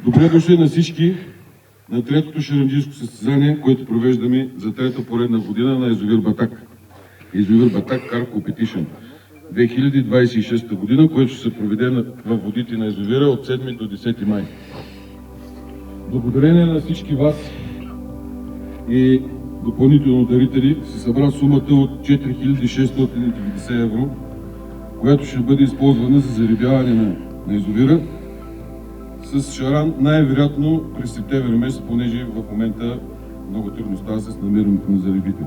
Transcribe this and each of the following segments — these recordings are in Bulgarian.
Добре дошли на всички на третото шеранджийско състезание, което провеждаме за трета поредна година на язовир Батак. Язовир Батак Car Competition 2026 година, което ще се проведе във водите на язовира от 7 до 10 май. Благодарение на всички вас и допълнително дарители се събра сумата от 4690 евро, която ще бъде използвана за зарибяване на язовира с шаран, най-вероятно през септември месец, понеже в момента много трудно става с намирането на зарибител.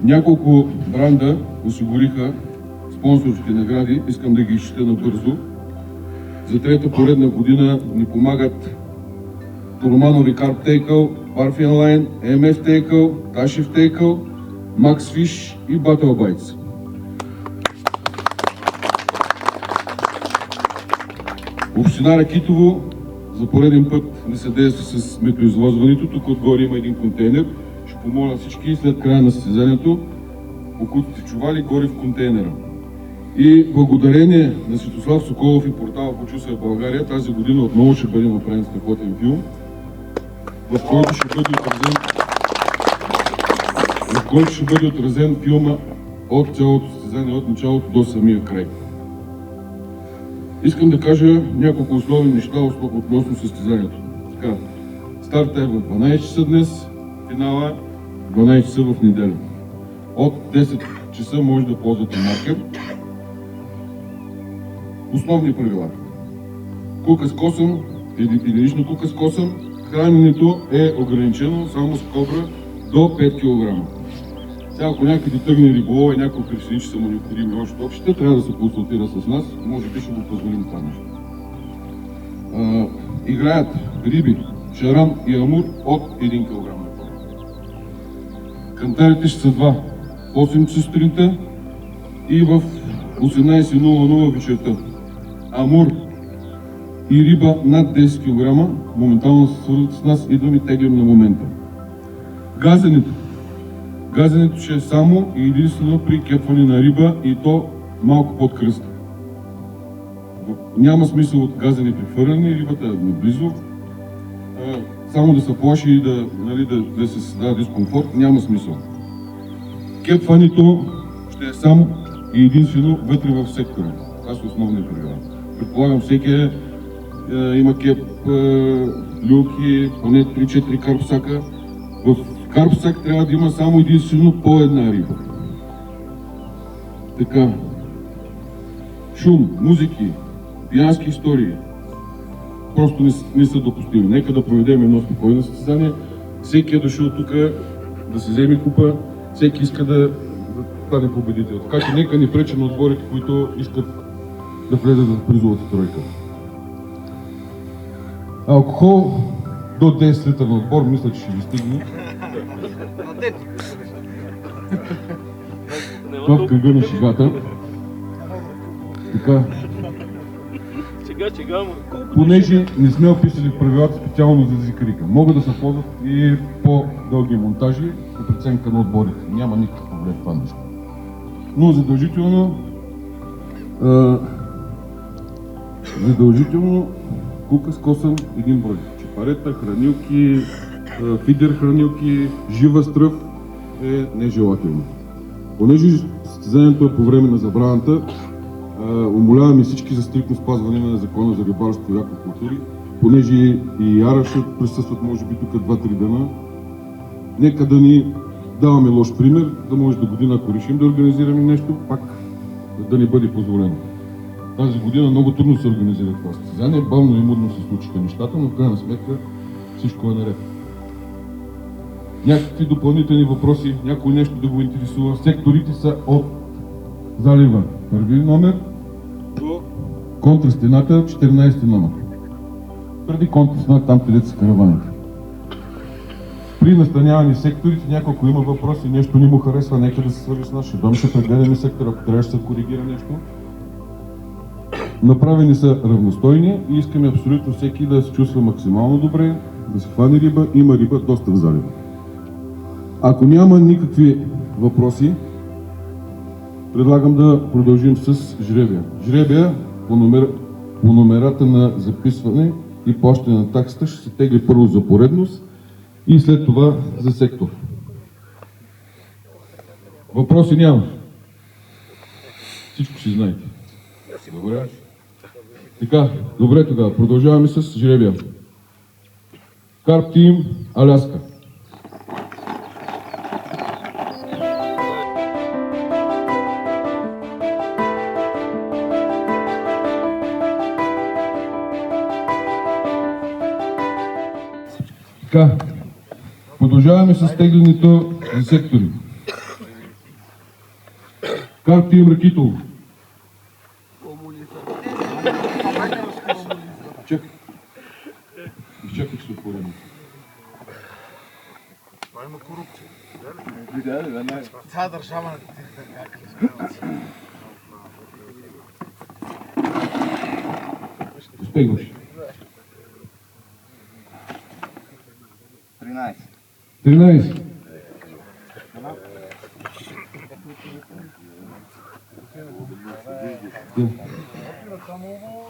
Няколко бранда осигуриха спонсорски награди, искам да ги изчета набързо. За трета поредна година ни помагат Романови Карп Тейкъл, Парфиан Лайн, МФ Тейкъл, Ташев Тейкъл, Макс Фиш и Батъл Байтс. Община Ракитово за пореден път ни съдейства с метроизвозването. Тук отгоре има един контейнер. Ще помоля всички след края на състезанието, покутите чували горе в контейнера. И благодарение на Светослав Соколов и портала Почувствай България, тази година отново ще бъде направен страхотен филм, в който ще бъде отразен филма от цялото състезание, от началото до самия край. Искам да кажа няколко основни неща относно състезанието. Така, старта е в 12 часа днес, финала 12 часа в неделя. От 10 часа може да ползвате маркер. Основни правила. Кука с косъм, единична кука с косъм, храненето е ограничено само с кобра до 5 кг. Сега, ако някъде тръгне риболова и няколко причини, че са му необходими още общите, трябва да се консултира с нас, може би ще го позволим това нещо. Играят риби, шаран и амур от 1 кг. Кантарите ще са два, 8 часа сутринта и в 18:00 вечерта. Амур и риба над 10 кг моментално се свързват с нас, идваме и теглим на момента. Газенето. Газенето ще е само и единствено при кепване на риба и то малко под кръста. Няма смисъл от газене при фърляне, рибата е наблизо. Само да се плаши и да се създава дискомфорт, няма смисъл. Кепването ще е само и единствено вътре в сектора. Това са основни правила. Предполагам, всеки има кеп, люлки, поне 3-4 карпсака. В карпсак трябва да има само единствено по една риба. Така. Шум, музики, пиянски истории просто не са допустими. Нека да проведем едно спокойно състезание. Всеки е дошъл тук да се вземе купа, всеки иска да стане победител. Така че нека не пречим на отборите, които искат да влезат в призовата тройка. Алкохол до 10 литра на отбор, мисля, че ще ви стигне. Това в кръга на шегата. Така. Понеже не сме описали правилата специално за зикарика, могат да се ползват и по-дълги монтажи по преценка на отборите. Няма никакъв проблем в това нещо. Но задължително кука с косъм един брой. Чепарета, хранилки, фидер хранилки, жива стръв е нежелателно. Понеже състезанието е по време на забраната, умоляваме всички за стриктно спазване на закона за рибарство и аквакултури, понеже и Яра ще присъстват може би тук 2-3 дена. Нека да ни даваме лош пример, да може до година, ако решим да организираме нещо, пак да ни бъде позволено. Тази година много трудно се организира това състезание, бавно и мудно се случиха нещата, но в крайна сметка всичко е наред. Някакви допълнителни въпроси, някой нещо да го интересува. Секторите са от залива първи номер до контрастената 14 номер. Преди контрастената, там където са караваните. При настаняване секторите, няколко има въпроси, нещо не му харесва, нека да се свърши с нас, ще прегледаме сектора, ако трябва да се коригира нещо. Направени са равностойни и искаме абсолютно всеки да се чувства максимално добре, да се хване риба, има риба доста в залива. Ако няма никакви въпроси, предлагам да продължим с жребия. Жребия по по номерата на записване и плащане на таксата ще се тегли първо за поредност и след това за сектор. Въпроси няма. Всичко ще знаете. Добре. Така, добре тогава. Продължаваме с жребия. Карп Тим Аляска. Така, продължаваме с теглянето за сектори. Карп Тим Ракитово. Чакай. Изчакай, ще се отворим. Това има корупция. Цяла държава на Успегваш. 13. 13.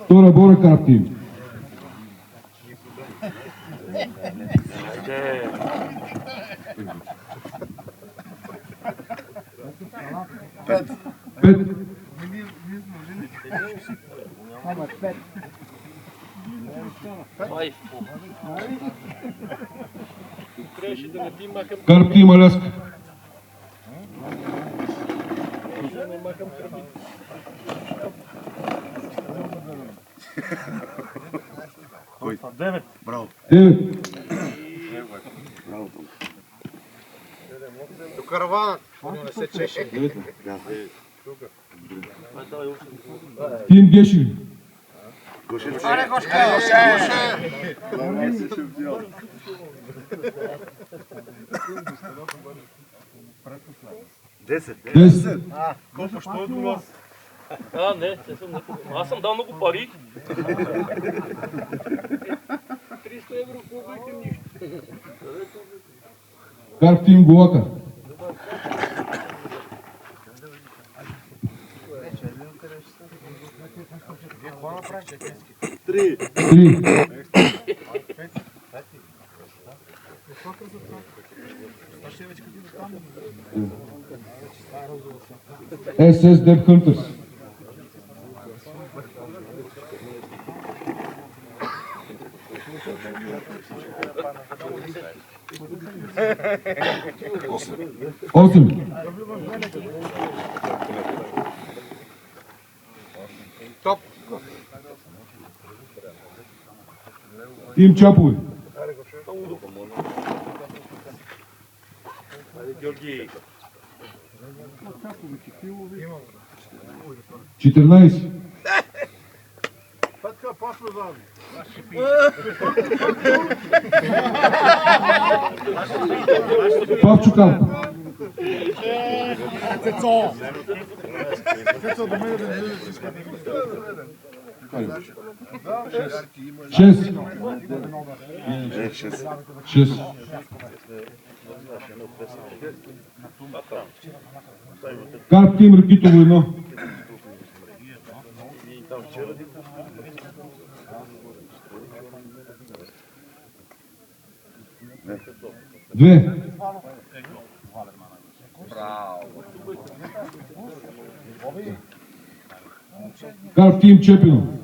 Втора бора Карп Тим. Пет. Карп Тим Аляска. Девет. Браво. 9. До каравана. Не се чеше. Тим Геши. Аре, Гошка! Десет. 10. Колко ще е отговор? Не, аз съм дал много пари. 300 евро по нищо. Карп Тим Голака. Три. 3. SS Dead Hunters. Осем. Топ. Тим Чапове. Георги. 14. Петка, пасва заедно. Павчо Карп. Цецо. Цецо, до мен да не бъде всичко. 6. 6. Карп Тим Ракитово 1. Две. Карп Тим Чепино.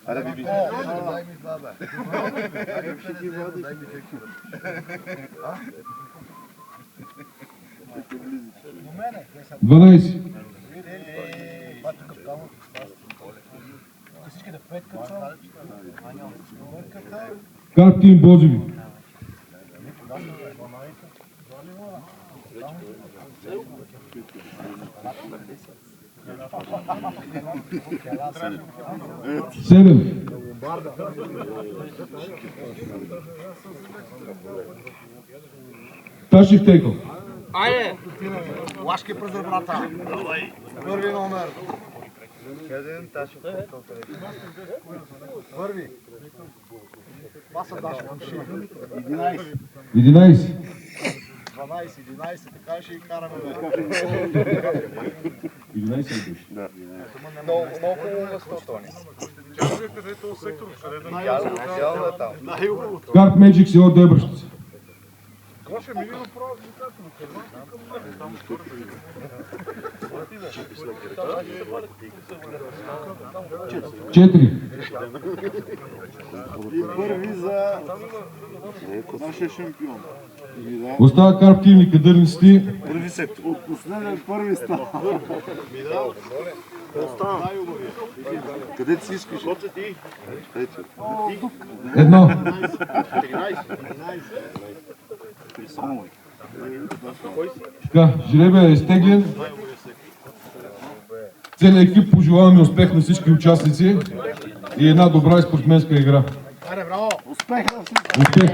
Дай ми два, бе. 12. Карп Тим Бозеви. 7. Ташив Тейков. Айде! Лашки през ребрата. Първи номер. Къде Ташев Тейков? Първи. Това са Дашо. 11. 12-11, така ще и караме. 11 души. Много хубаво место, Тони. Идеално е там. Карт Magic село Дебръщица. Четири. И първи за нашия шампион. Остава карп тим и кадърниците. Първи сектор. От последен първи става. Къде си искаш? Едно. Така, жребия е изтеглен. Целият екип пожелаваме успех на всички участници и една добра спортсменска игра. Успех на всички! Успех!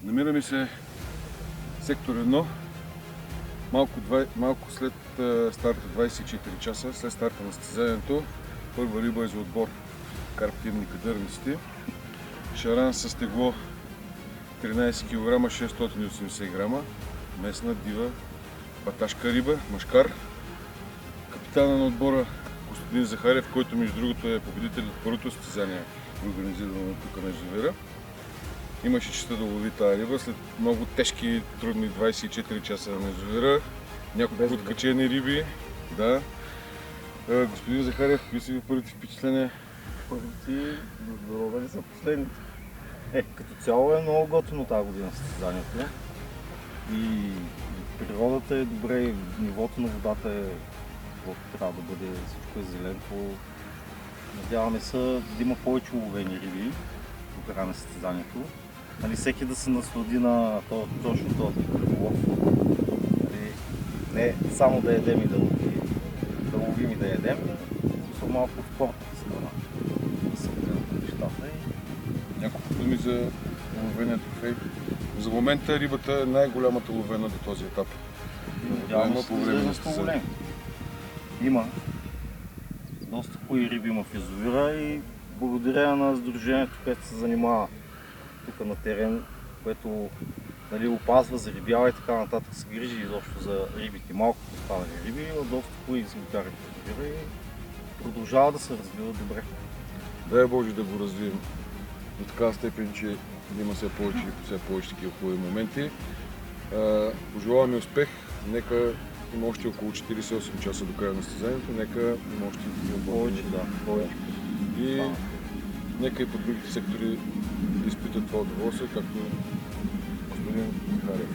Намираме се в сектор 1, малко след старта, 24 часа, след старта на състезанието. Първа риба е за отбор карптивни кадърниците. Шаран с тегло 13 кг, 680 грама, местна дива паташка риба, машкар. Капитана на отбора Костадин Захарев, който между другото е победител от първото състезание, организирано тук на язовира. Имаше честа да лови тази риба след много тежки и трудни 24 часа на язовира. Няколко откачени риби. Да. Господин Захариев, какви са ви първите впечатления? Първите дали са последните. Като цяло е много готино тази година състезанието. И природата е добре, и нивото на водата е каквото трябва да бъде, всичко е зеленко. Надяваме се да има повече уловени риби до края на състезанието. Нали, всеки да се наслади на точно този риболов. Нали, не само да ядем и да ловим и да ядем, но малко от спортната страна. Да се гледат на нещата. Няколко думи за ловения трофей. За момента рибата е най-голямата ловена до този етап. Надяваме се по време на големи. Има. Доста хубави риби има в язовира и благодарение на сдружението, което се занимава тук на терен, което нали, опазва, зарибява и така нататък, се грижи изобщо за рибите. Малко останали риби, има доста хубави екземпляри в язовира и продължава да се развива добре. Дай Боже да го развием до такава степен, че да има все повече такива хубави моменти. Пожелаваме успех. Нека има още около 48 часа до края на състезанието. Нека има още Повече, да. Повече. И нека и по другите сектори да изпитат това удоволствие, както господин Захариев.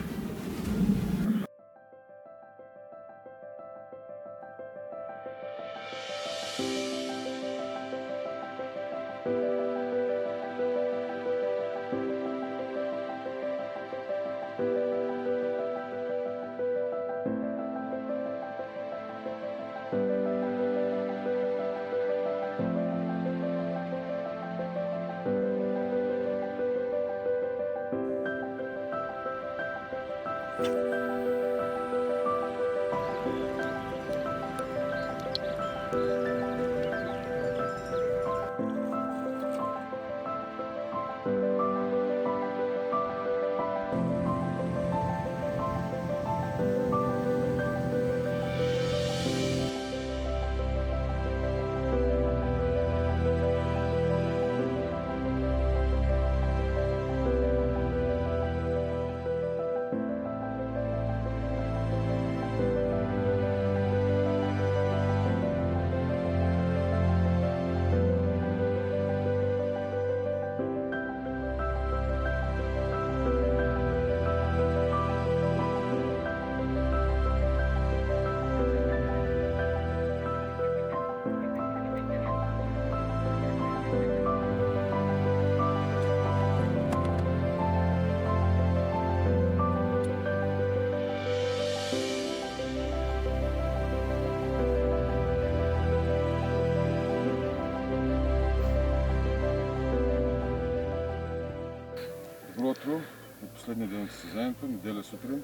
Добро утро! От последния ден от състезанието, неделя сутрин.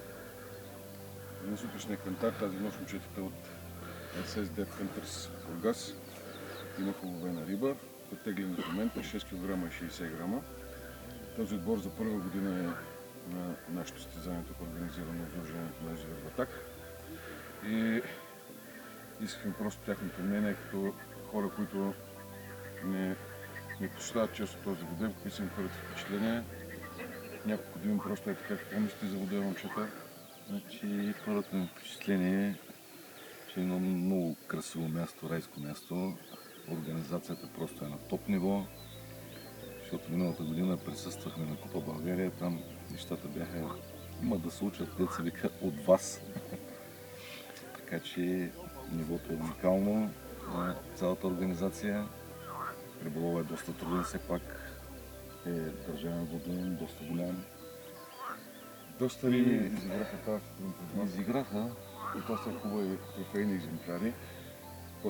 На сутрешния кантар тази нощ момчетата от SSD Hunters Бургас имаха уловена риба, претеглени в момента 6 кг и 60 грама. Този отбор за първа година е на нашето състезание, тук организирано в Сдружението на язовир Батак. И искахме просто тяхното мнение, като хора, които не посещават често този воден, какви са им първите впечатления. Няколко думи просто е така, какво мислите за воден, момчета? Значи, първото ми впечатление е, че е едно много красиво място, райско място. Организацията просто е на топ ниво, защото миналата година присъствахме на Купа България, там нещата бяха, има да се учат, деца вика, от вас. Така че нивото е уникално на цялата организация. Риболова е доста труден, все пак е държавен воден, доста голям. Доста риби изиграха тази сутрин. Изиграха. И това са хубави трофейни екземпляри.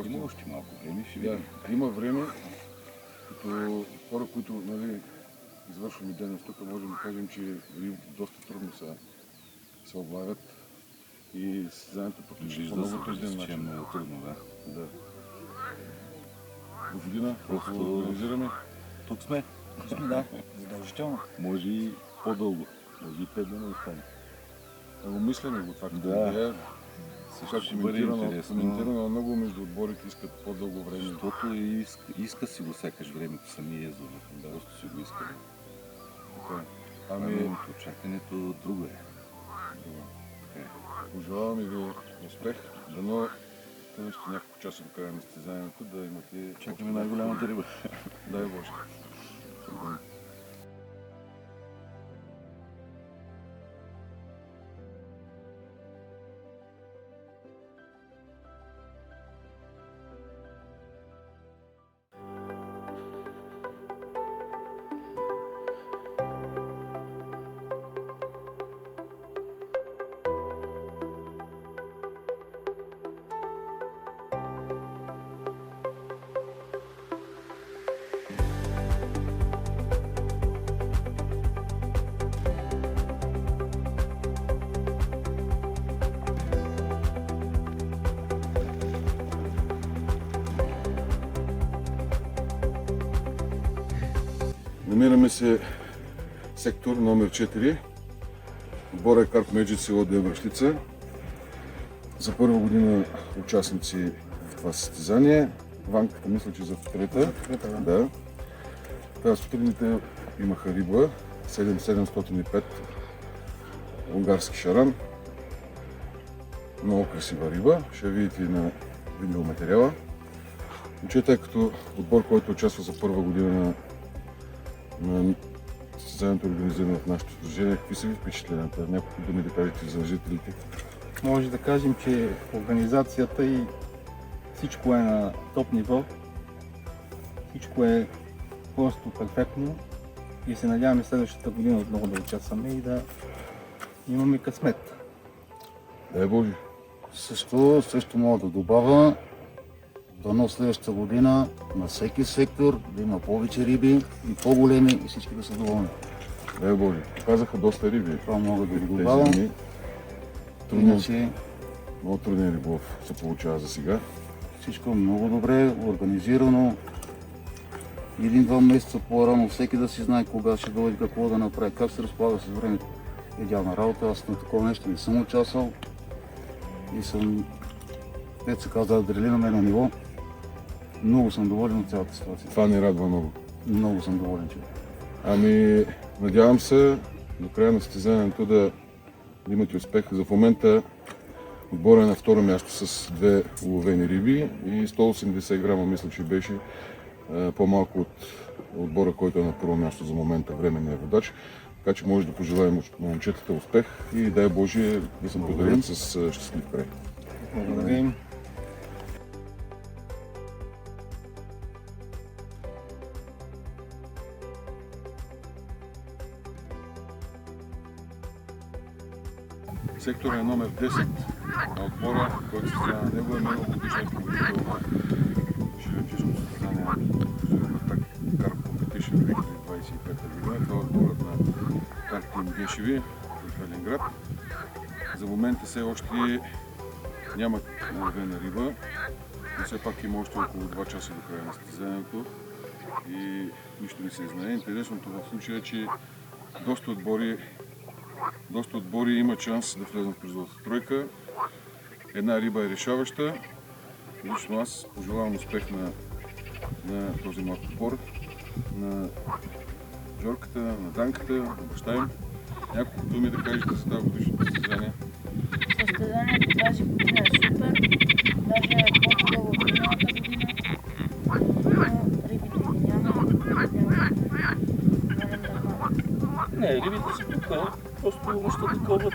Има още малко време, ще Да, видим. има време, като хора, които нали, извършваме дейност тук, можем да кажем, че рибите доста трудно се облавят и състезанието протича по Вижда много се, труден че е начин. много трудно, да. Да. До година Просто- просто организираме. Тук сме. Да, задължително. Може и по-дълго. Може и 5 дни да остане. Мислене го това като Да. идея. Също ще бъде интересно. Коментирано много между отборите искат по-дълго време. Защото иска си го сякаш времето самия язовир. Просто си го иска. Така е. Ами, очакването друго е. Добре. Така е. Пожелаваме ви успех. Дано Остане още няколко часа до края на състезанието да имате... Чакаме най-голямата риба. Дай Боже. Намираме се сектор номер 4. Отбора е Карп Меджици от Връщица. За първа година участници в това състезание. Ванката мисля, че за трета. Да. Така, сутринните имаха риба 7705 унгарски шаран. Много красива риба. Ще видите и на видеоматериала. Момчета, като отбор, който участва за първа година на състезанието, организирано в нашето сдружение, какви са ви впечатленията? Няколко думи да кажете за жителите. Може да кажем, че организацията и всичко е на топ ниво. Всичко е просто перфектно и се надяваме следващата година отново да участваме и да имаме късмет. Дай Боже! Също мога да добавя, дано следващата година на всеки сектор да има повече риби и по-големи и всички да са доволни. Дай Боже! Показаха доста риби. Това мога да го Тези добавя. дни. Трудно, Иначе много труден риболов се получава за сега. всичко е много добре, организирано. 1-2 месеца по-рано всеки да си знае кога ще дойде, какво да направи, как се разполага с времето. Идеална работа, аз на такова нещо не съм участвал и съм, дето се казва, адреналина на ниво. Много съм доволен от цялата ситуация. Това ни радва много. Много съм доволен, че. Ами, надявам се до края на състезанието да имате успех. За в момента отбора е на второ място с 2 уловени риби и 180 грама, мисля, че беше по-малко от отбора, който е на първо място за момента, временния водач. Така че може да пожелаем на момчетата успех и дай Боже да се подарят с щастлив край. Благодаря им. Сектор е номер 10 на отбора, който се състезава на него, е миналогодишният победител на широчешко състезание Карп Competition 2025 година. Това е отборът на Карп Тим Гешеви в Велинград. За момента все още нямат уловена риба, но все пак има още около 2 часа до края на състезанието и нищо не се знае. Интересното в случая е, че доста отбори имат шанс да влезнат в призовата тройка. Една риба е решаваща. Лично аз пожелавам успех на този млад отбор, на Жорката, на Данката, на баща им. Няколко думи да кажете за тази годишното състезание. Състезанието тази година е супер, даже е по-хубаво от миналата година, но рибите ги няма, Не, рибите са тук, просто неща таковат.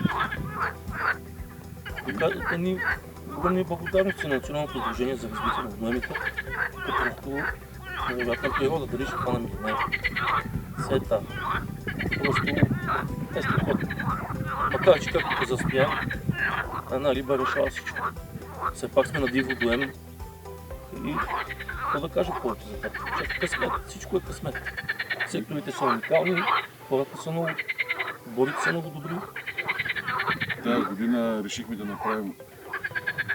Те ни огромни благодарности на Националното сдружение за развитие на водоемите, като невероятна природа, дали ще хванем или не. Сета. Просто е страхотно. Макар че както го заспя, една риба решава всичко. Все пак сме на див водоем и какво да кажа повече за това? Късмет, всичко е късмет. Секторите са уникални, хората са много, отборите са много добри. Тази година решихме да направим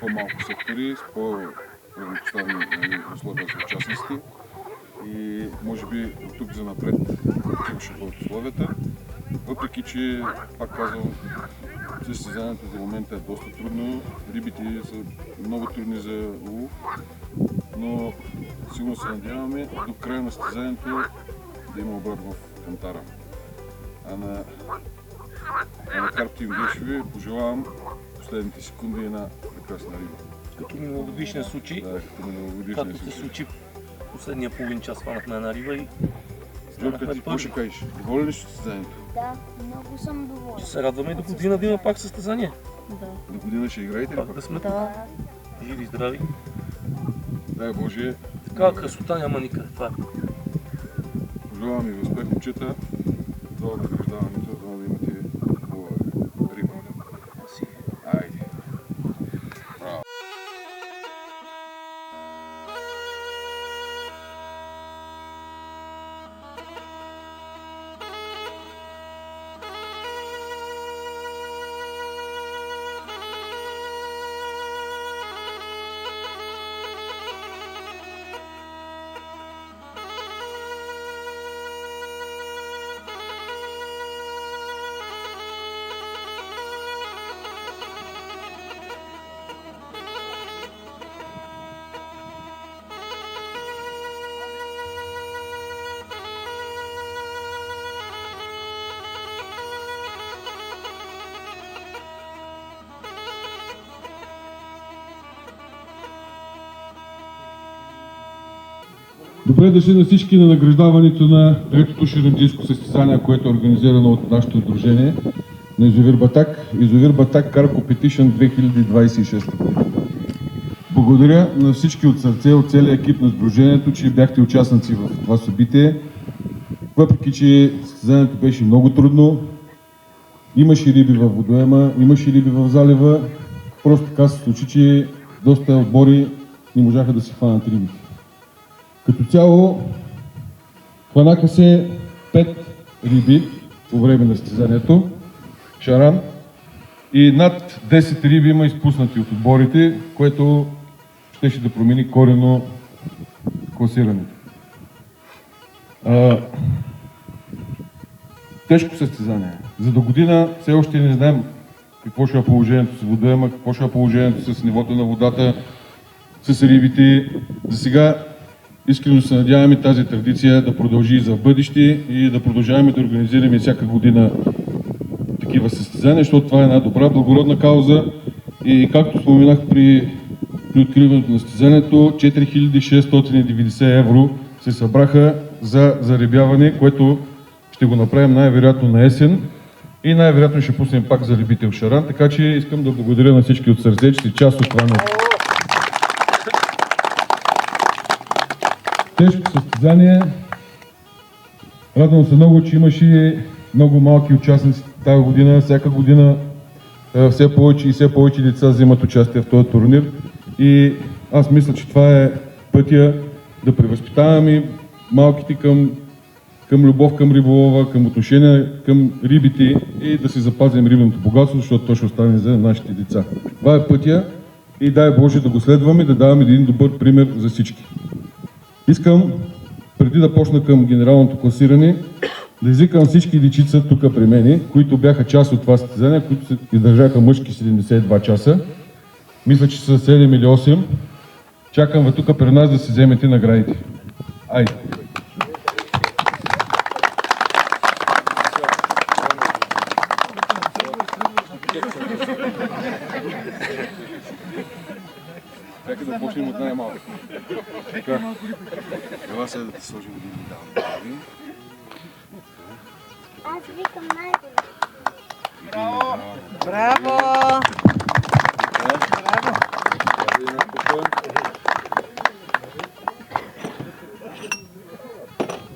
по-малко сектори, с по-равнопоставени условия за участниците и може би от тук за напред ще бъдат условията. Въпреки че, пак казвам, състезанието за момента е доста трудно, рибите са много трудни за улов, но сигурно се надяваме до края на състезанието да има обрат в кантара. А на Карп Тим Гешеви пожелавам последните секунди една прекрасна риба. като миналогодишния случай, Да, като миналогодишния както се случай. случи последния половин час, хванахме една риба и Любка, станахме ти какво ще първи. кажеш? Доволен ли си от състезанието? Да, много съм доволен. Ще се радваме и до година да има пак състезание. Да. До година ще играете ли Пак пак? да сме тук, Да. живи и здрави. Дай Боже, Такава красота няма никъде. Това е. пожелавам ви успех, момчета. До награждаването, да имате хубава риба. Айде. Добре дошли на всички на награждаването на третото шеренджийско състезание, което е организирано от нашето сдружение на Язовир Батак. Язовир Батак Car Competition 2026. Благодаря на всички от сърце, от целия екип на сдружението, че бяхте участници в това събитие. Въпреки че състезанието беше много трудно, имаше риби във водоема, имаше риби в залива, просто така се случи, че доста отбори не можаха да си хванат рибите. Като цяло хванаха се 5 риби по време на състезанието, шаран, и над 10 риби има изпуснати от отборите, което щеше да промени коренно класирането. Тежко състезание. За до година все още не знаем какво ще е положението с водоема, какво ще е положението с нивото на водата, с рибите. За сега искрено се надяваме тази традиция да продължи и за бъдеще и да продължаваме да организираме всяка година такива състезания, защото това е една добра, благородна кауза и както споменах при откриването на състезанието, 4690 евро се събраха за зарибяване, което ще го направим най-вероятно на есен и най-вероятно ще пуснем пак за любител шаран, така че искам да благодаря на всички от сърце, че сте част от това нещо. Тежко състезание. Радвам се много, че имаше много малки участници тази година. Всяка година все повече и все повече деца вземат участие в този турнир. И аз мисля, че това е пътя да превъзпитаваме малките към любов към риболова, към отношение към рибите и да си запазим рибното богатство, защото то ще остане за нашите деца. Това е пътя и дай Боже да го следваме, да даваме един добър пример за всички. Искам, преди да почна към генералното класиране, да извикам всички дечица тук при мен, които бяха част от това състезание, които се издържаха мъжки 72 часа. Мисля, че са 7 или 8. Чакам ви тук при нас да си вземете наградите. Айде! Нека да почнем от най-малко. Ела сега да ти сложим един медал. Аз викам най-добре. Браво!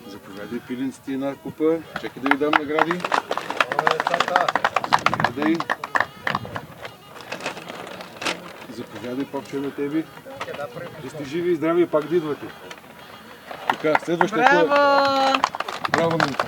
Заповядай, пиленците, една купа. Чакай да ви дам награди. Заповядай. Заповядай, попче на тебе. Да сте живи и здрави и пак да идвате. Така, следващото. Браво! Браво, Минко.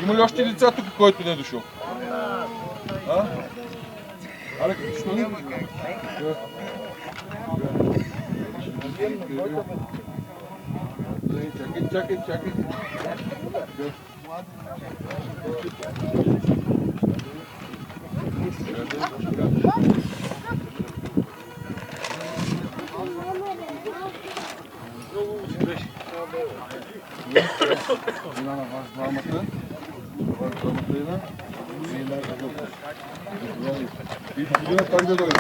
Има ли още лица тук, който не е дошъл? А? Алек, защо не? Чакай. И година пак да дойде.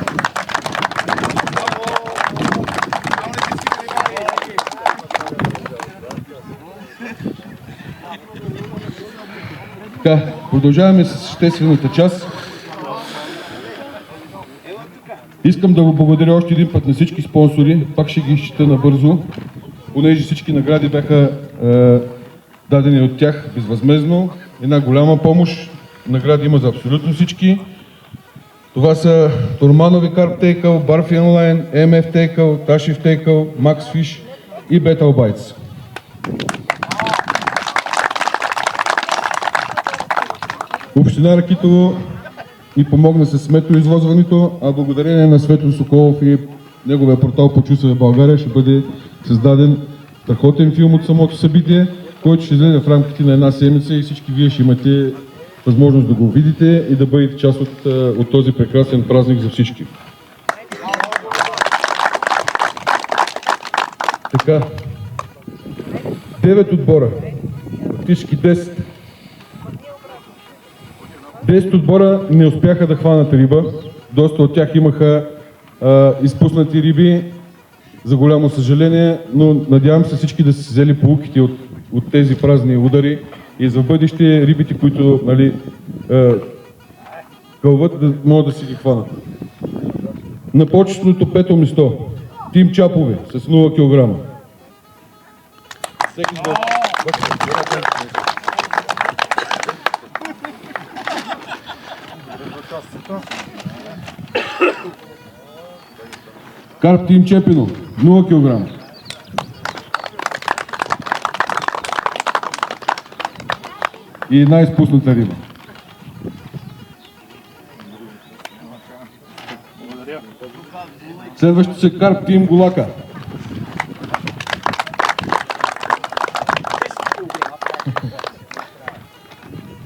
Така, продължаваме с съществената част. Искам да го благодаря още един път на всички спонсори. Пак ще ги изчита набързо, понеже всички награди бяха дадени от тях безвъзмездно. Една голяма помощ. Награди има за абсолютно всички. Това са Турманови Карп Тейкъл, Барфи Онлайн, МФ Тейкъл, Ташев Тейкъл, Макс Фиш и Бетъл Байтс. Община Ракитово ни помогна с сметоизвозването, а благодарение на Светло Соколов и неговия портал Почувствай България ще бъде създаден страхотен филм от самото събитие, който ще излезе в рамките на една седмица и всички вие ще имате възможност да го видите и да бъдете част от този прекрасен празник за всички. Така, 9 отбора, фактически 10. 10 отбора не успяха да хванат риба, доста от тях имаха изпуснати риби, за голямо съжаление, но надявам се всички да са взели поуките от тези празни удари и за бъдеще рибите, които кълват, да могат да си ги хванат. На почетното 5-то место Тим Чапове с 0 кг. Карп Тим Чепино 0 кг. И една изпусната риба. Следващото се Карп Тим Голака.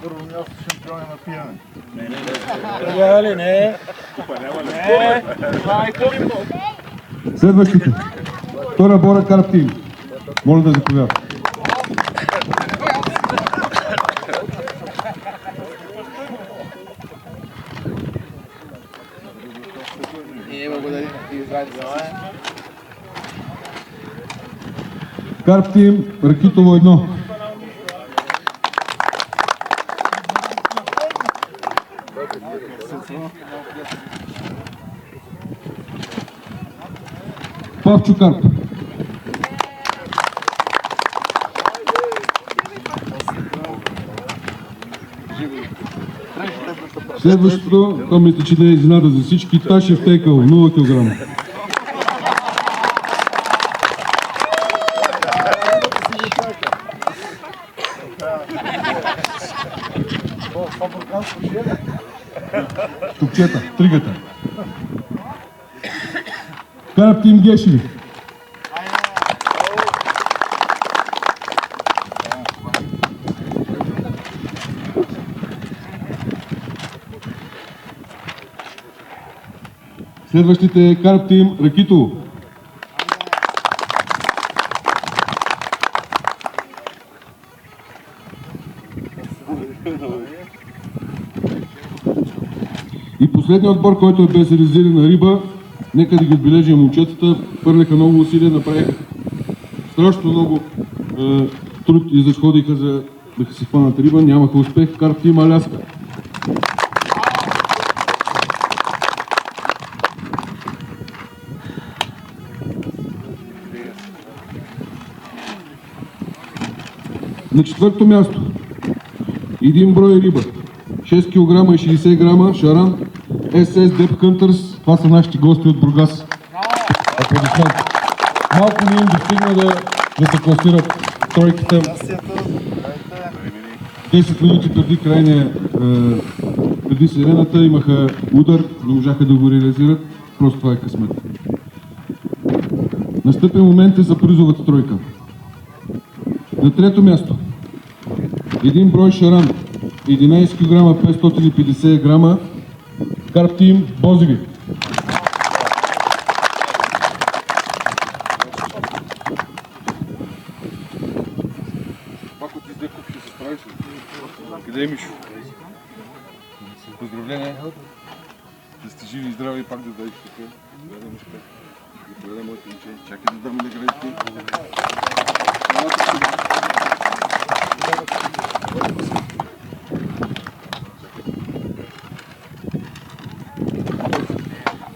Първо място шампиони на пиене. Следващото. Втора Бора Карп Тим. Моля да заповядате. Карп Тим Ракитово 1. Павчо Карп. Следващото, то мисля, че не е изненада за всички, Ташев Тейкъл 0 кг. Тупчета, тригата. Карп Тим Гешеви. Следващите е Карп Тим Ракитово. И последният отбор, който е без реализирана риба, нека да ги отбележим момчетата, хвърляха много усилия, направиха страшно много труд и изразходиха за да си хванат риба, нямаха успех. Карп Тим Аляска. На четвърто място един брой риба, 6 кг и 60 грама, шаран, SS Depth Hunters, това са нашите гости от Бургас. Аплодисменти. Малко не им достигна да се класират тройката. 10 минути преди сирената имаха удар, не можаха да го реализират, просто това е късмет. Настъпи момент за призовата тройка. На трето място, един брой шаран, 11 кг 550 грама, Карп Тим Бозиви. Къде е Мишо? Поздравления! Да сте живи и здрави и пак да дадете тук. Да Мишка. Да поведа моите момче. Чакай да дам наградите.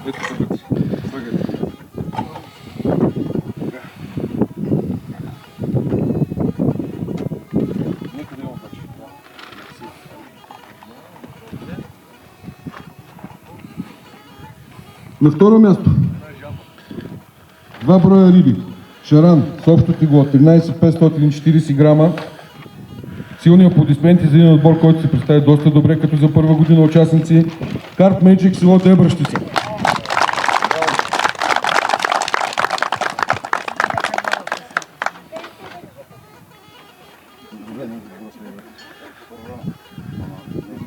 Ето слагате. Слагате. Нека да имам обаче. На второ място, два броя риби. Шаран с общо тегло 13540 грама. Силни аплодисменти за един отбор, който се представи доста добре като за първа година участници. Карп Мейджик, село Дебращица.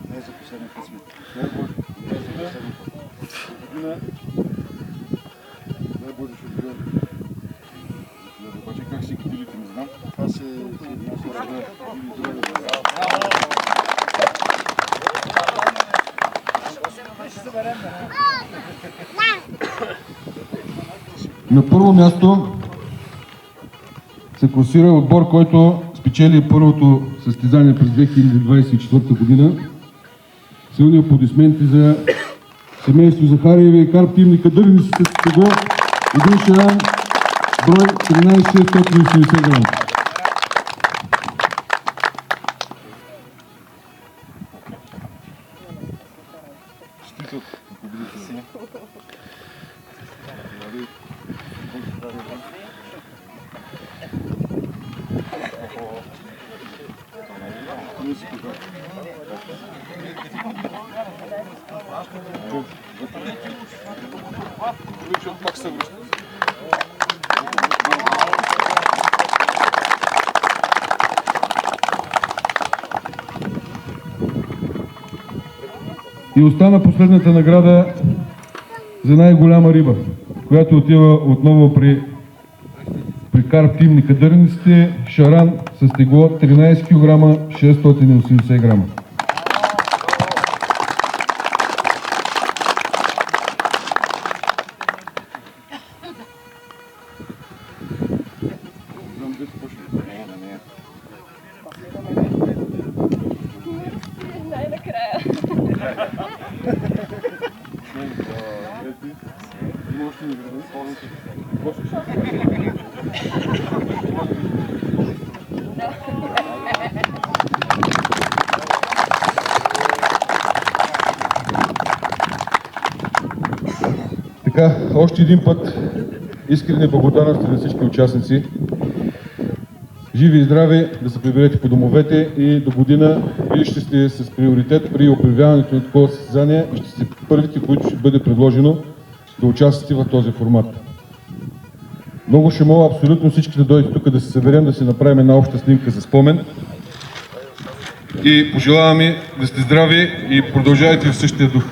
Не за последния късмет. Дай Боже шампион. Обаче как си катилите, не знам. Това се На първо място се класира отбор, който спечели първото състезание през 2024 година. Силни аплодисменти за семейство Захариеви и Карп Тим Никадърни с тегло един шаран, брой 13680 грама. Честито победите си. Пак се връща. И остана последната награда за най-голяма риба, която отива отново при Карп Тим Никадърниците, шаран с тегло 13 кг 680 грама. Така, още един път искрени благодарности на всички участници. Живи и здрави, да се приберете по домовете и до година вие ще сте с приоритет при обявяването на такова състезание и ще сте първите, които ще бъде предложено да участвате в този формат. Много ще мога абсолютно всички да дойдете тук да се съберем, да си направим една обща снимка за спомен. И пожелавам ви да сте здрави и продължавайте в същия дух.